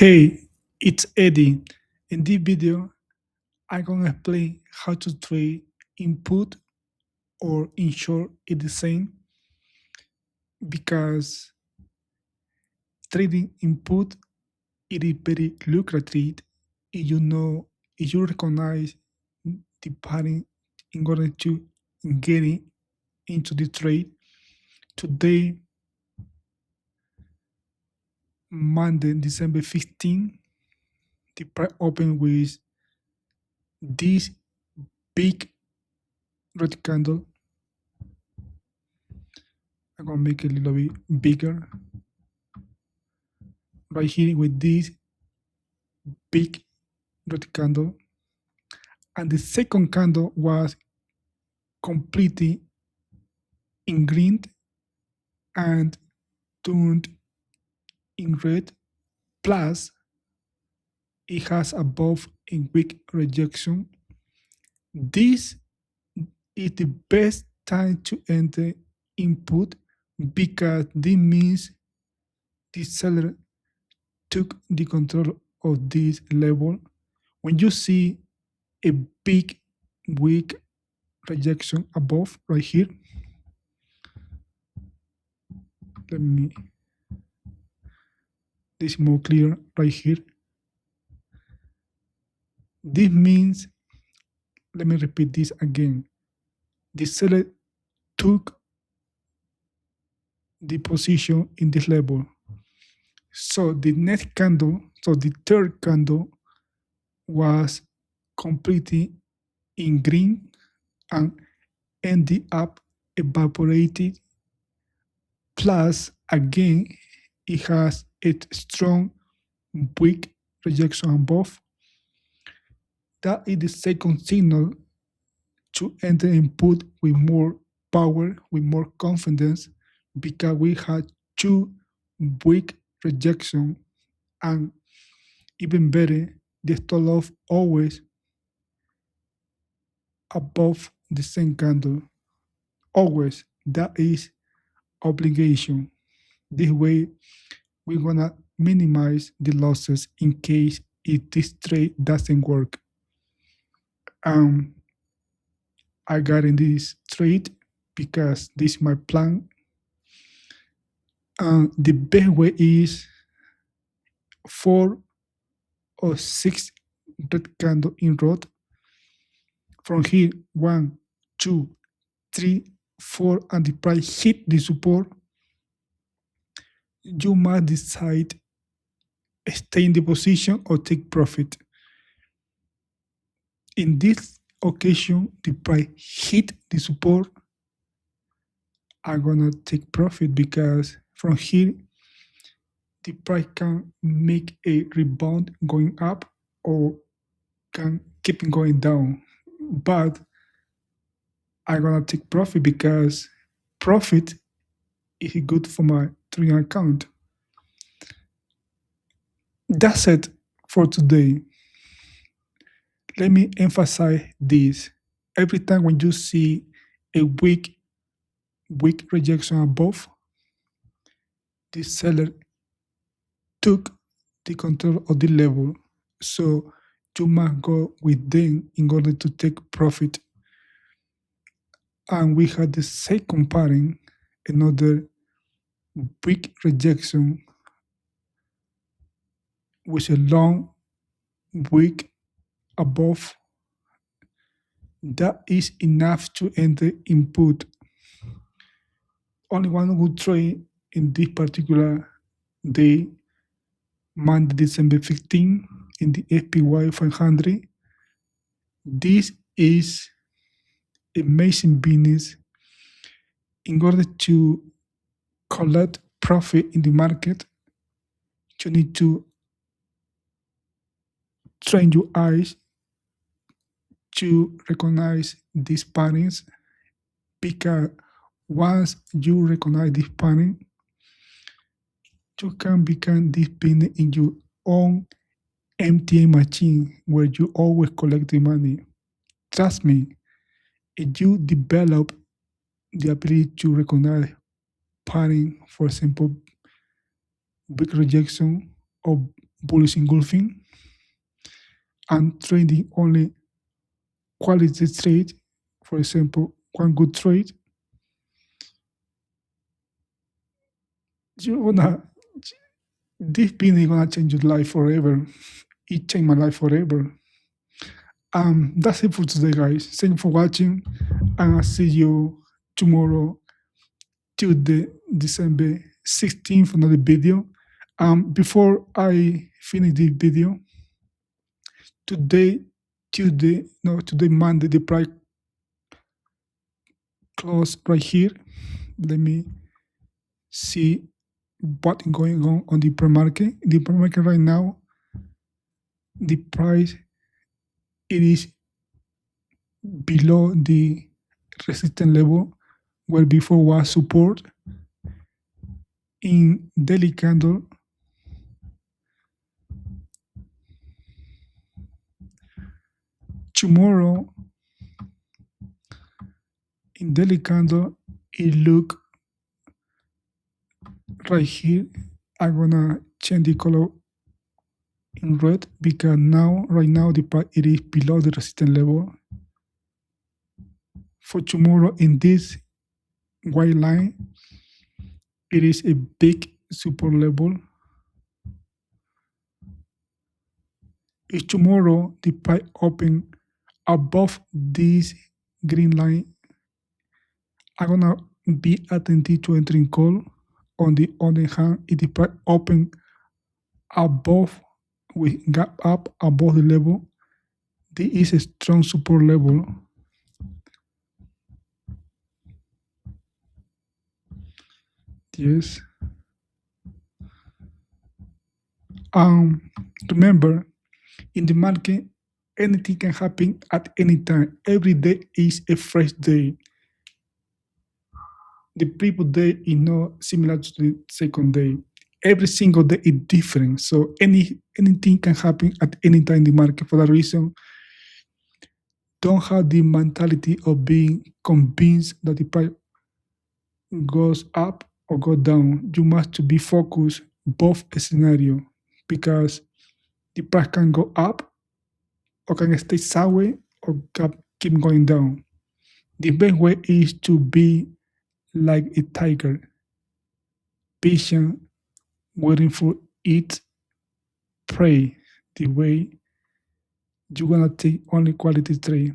Hey, it's Eddie. In this video, I'm gonna explain how to trade input or in short it's the same because trading input it is very lucrative if you know if you recognize the pattern in order to get into the trade. Today, Monday, December 15, the price open with this big red candle. I'm gonna make it a little bit bigger. Right here with this big red candle. And the second candle was completely in green and turned in red. Plus, it has above a weak rejection. This is the best time to enter input because this means the seller took the control of this level. When you see a big weak rejection above right here, let me this is more clear right here. This means, let me repeat this again. The seller took the position in this level. So the next candle, so the third candle was completely in green and ended up evaporated. Plus, again, it has a strong weak rejection above. That is the second signal to enter input with more power, with more confidence, because we had two weak rejection and even better, the stop loss always above the same candle. Always. That is obligation. This way, we're gonna minimize the losses in case if this trade doesn't work. I got in this trade because this is my plan. The best way is 4 or 6 red candle in row. From here, 1, 2, 3, 4, and the price hit the support. You must decide stay in the position or take profit. In this occasion, the price hit the support. I'm gonna take profit because from here, the price can make a rebound going up or can keep going down. But I'm gonna take profit because profit is good for my trading account. That's it for today. Let me emphasize this. Every time when you see a weak rejection above, the seller took the control of the level. So you must go with them in order to take profit. And we had the second pattern, another weak rejection with a long wick above. That is enough to enter input. Only one would trade in this particular day, Monday, December 15, in the SPY 500. This is amazing business. In order to collect profit in the market, you need to train your eyes to recognize these patterns, because once you recognize this pattern, you can become dependent in your own MTM machine where you always collect the money. Trust me, if you develop the ability to recognize pattern, for example, big rejection or bullish engulfing and trading only quality trade, for example, one good trade, you're gonna this being gonna change your life forever. It changed my life forever. That's it for today, guys. Thank you for watching, and I'll see you tomorrow, Tuesday, December 16th, for another video. Before I finish this video, today, today, Monday, the price close right here. Let me see what's going on the pre-market. The pre-market right now, the price, it is below the resistance level where before was support. In daily candle, tomorrow in daily candle, it look right here. I'm gonna change the color in red because right now the price it is below the resistance level. For tomorrow in this white line, it is a big support level. If tomorrow the price open above this green line, I'm gonna be attentive to entering call. On the other hand, if the price open above, we got up above the level, there is a strong support level. Yes. Remember, in the market, anything can happen at any time. Every day is a fresh day. The previous day is not similar to the second day. Every single day is different. So anything can happen at any time in the market. For that reason, don't have the mentality of being convinced that the price goes up or go down. You must be focused both scenario because the price can go up or can stay sideways or keep going down. The best way is to be like a tiger, patient, waiting for its prey. The way you're gonna take only quality trade.